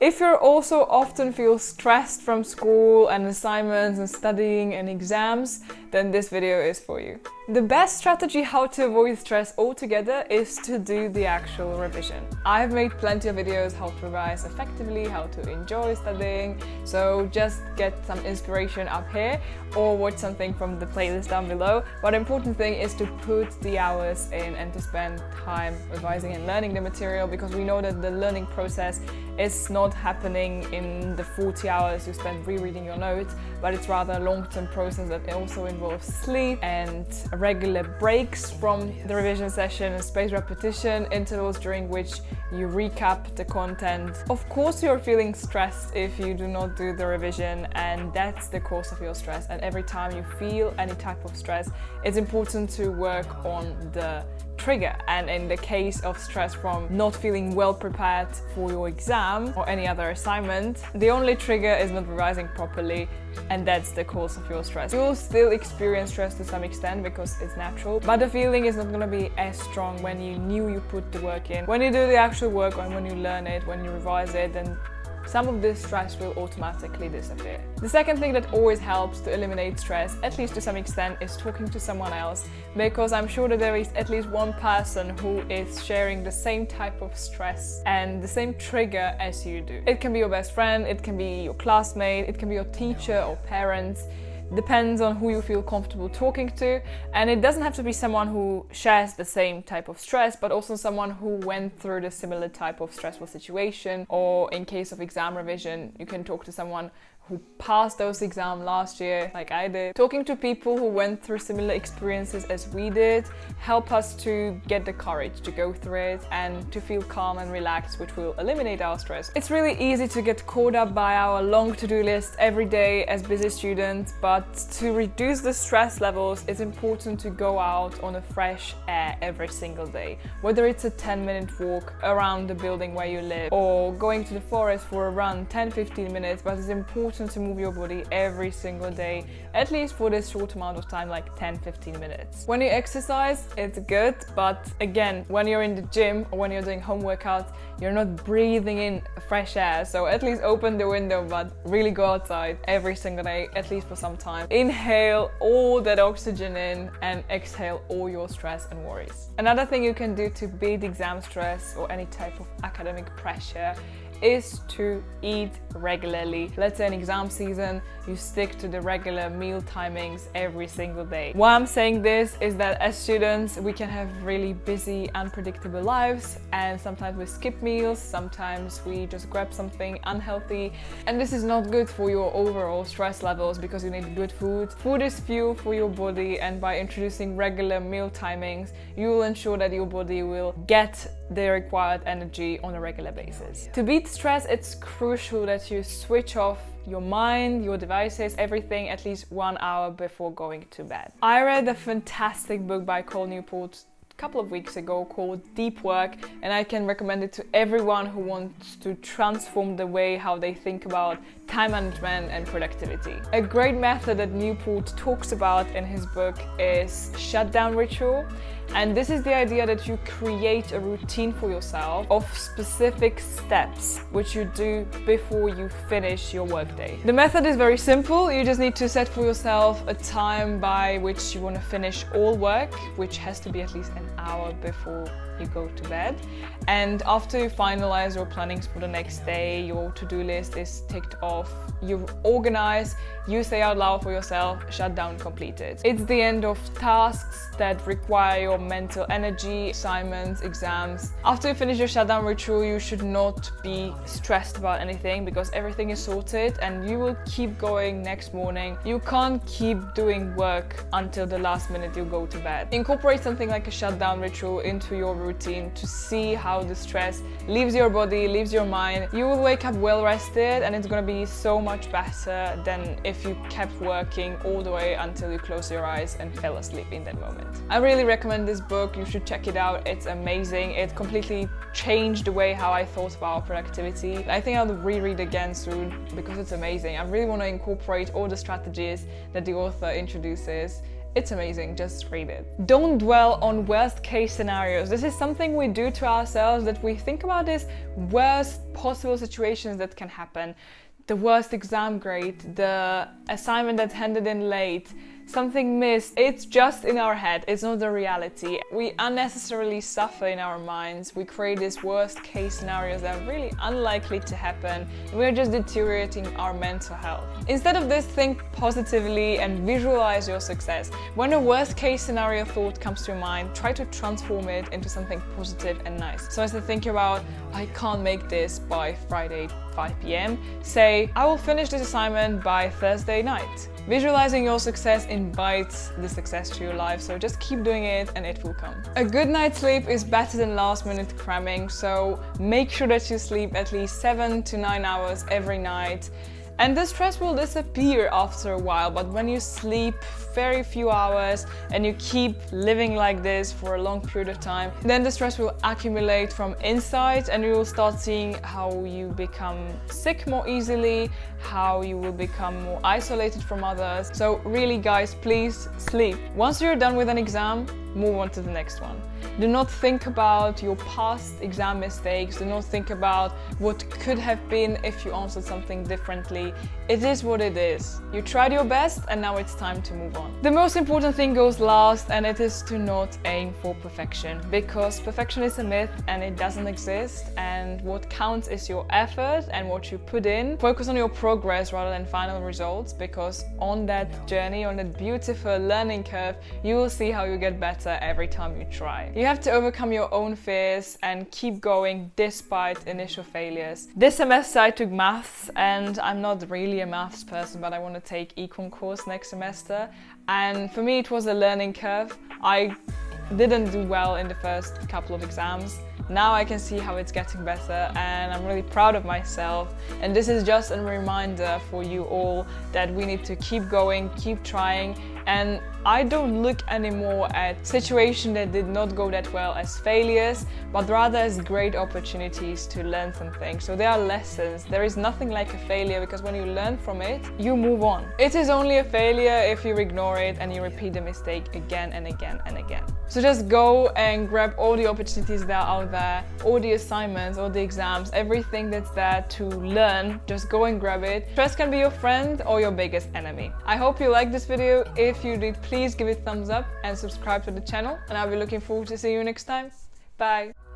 If you also often feel stressed from school and assignments and studying and exams, then this video is for you. The best strategy how to avoid stress altogether is to do the actual revision. I've made plenty of videos how to revise effectively, how to enjoy studying, so just get some inspiration up here or watch something from the playlist down below. But the important thing is to put the hours in and to spend time revising and learning the material, because we know that the learning process is not happening in the 40 hours you spend rereading your notes, but it's rather a long-term process that also involves sleep and regular breaks from the revision session and spaced repetition intervals during which you recap the content. Of course you're feeling stressed if you do not do the revision, and that's the cause of your stress. And every time you feel any type of stress, it's important to work on the trigger. And in the case of stress from not feeling well prepared for your exam or any other assignment, the only trigger is not revising properly, and that's the cause of your stress. You'll still experience stress to some extent because it's natural, but the feeling is not going to be as strong when you knew you put the work in. When you do the actual work and when you learn it, when you revise it, then some of this stress will automatically disappear. The second thing that always helps to eliminate stress, at least to some extent, is talking to someone else, because I'm sure that there is at least one person who is sharing the same type of stress and the same trigger as you do. It can be your best friend, it can be your classmate, it can be your teacher or parents. Depends on who you feel comfortable talking to, and it doesn't have to be someone who shares the same type of stress, but also someone who went through the similar type of stressful situation. Or in case of exam revision, you can talk to someone who passed those exams last year, like I did. Talking to people who went through similar experiences as we did help us to get the courage to go through it and to feel calm and relaxed, which will eliminate our stress. It's really easy to get caught up by our long to-do list every day as busy students, but to reduce the stress levels, it's important to go out on a fresh air every single day. Whether it's a 10-minute walk around the building where you live or going to the forest for a run, 10-15 minutes, but it's important to move your body every single day, at least for this short amount of time, like 10-15 minutes. When you exercise, it's good, but again, when you're in the gym or when you're doing home workouts, you're not breathing in fresh air. So at least open the window, but really go outside every single day, at least for some time. Inhale all that oxygen in and exhale all your stress and worries. Another thing you can do to beat exam stress or any type of academic pressure is to eat regularly. Let's say in exam season, you stick to the regular meal timings every single day. Why I'm saying this is that as students, we can have really busy, unpredictable lives, and sometimes we skip meals, sometimes we just grab something unhealthy, and this is not good for your overall stress levels because you need good food. Food is fuel for your body, and by introducing regular meal timings, you will ensure that your body will get the required energy on a regular basis. To beat stress, it's crucial that you switch off your mind, your devices, everything at least 1 hour before going to bed. I read a fantastic book by Cal Newport a couple of weeks ago called Deep Work, and I can recommend it to everyone who wants to transform the way how they think about time management and productivity. A great method that Newport talks about in his book is shutdown ritual. And this is the idea that you create a routine for yourself of specific steps which you do before you finish your workday. The method is very simple. You just need to set for yourself a time by which you want to finish all work, which has to be at least an hour before you go to bed. And after you finalize your plannings for the next day, your to-do list is ticked off, you organize, you say out loud for yourself, shutdown completed. It's the end of tasks that require your mental energy, assignments, exams. After you finish your shutdown ritual, you should not be stressed about anything because everything is sorted and you will keep going next morning. You can't keep doing work until the last minute you go to bed. Incorporate something like a shutdown ritual into your routine to see how the stress leaves your body, leaves your mind. You will wake up well rested, and it's gonna be so much better than if you kept working all the way until you close your eyes and fell asleep in that moment. I really recommend this book. You should check it out. It's amazing. It completely changed the way how I thought about productivity. I think I'll reread again soon because it's amazing. I really want to incorporate all the strategies that the author introduces It's amazing, just read it. Don't dwell on worst case scenarios. This is something we do to ourselves, that we think about these worst possible situations that can happen. The worst exam grade, the assignment that's handed in late, something missed. It's just in our head, it's not the reality. We unnecessarily suffer in our minds. We create these worst case scenarios that are really unlikely to happen. We're just deteriorating our mental health. Instead of this, think positively and visualize your success. When a worst case scenario thought comes to your mind, try to transform it into something positive and nice. So instead of thinking about, I can't make this by Friday 5 p.m, say, I will finish this assignment by Thursday night. Visualizing your success invites the success to your life, so just keep doing it and it will come. A good night's sleep is better than last-minute cramming, so make sure that you sleep at least 7 to 9 hours every night. And the stress will disappear after a while, but when you sleep very few hours and you keep living like this for a long period of time, then the stress will accumulate from inside and you will start seeing how you become sick more easily, how you will become more isolated from others. So really guys, please sleep. Once you're done with an exam, move on to the next one. Do not think about your past exam mistakes. Do not think about what could have been if you answered something differently. It is what it is. You tried your best and now it's time to move on. The most important thing goes last, and it is to not aim for perfection, because perfection is a myth and it doesn't exist, and what counts is your effort and what you put in. Focus on your progress rather than final results, because on that journey, on that beautiful learning curve, you will see how you get better every time you try. You have to overcome your own fears and keep going despite initial failures. This semester I took maths, and I'm not really a maths person, but I want to take econ course next semester, and for me it was a learning curve. I didn't do well in the first couple of exams. Now I can see how it's getting better and I'm really proud of myself, and this is just a reminder for you all that we need to keep going, keep trying. And I don't look anymore at situations that did not go that well as failures, but rather as great opportunities to learn something. So they are lessons. There is nothing like a failure, because when you learn from it, you move on. It is only a failure if you ignore it and you repeat the mistake again and again and again. So just go and grab all the opportunities that are out there, all the assignments, all the exams, everything that's there to learn. Just go and grab it. Stress can be your friend or your biggest enemy. I hope you liked this video. If you did, please give it a thumbs up and subscribe to the channel, and I'll be looking forward to seeing you next time. Bye!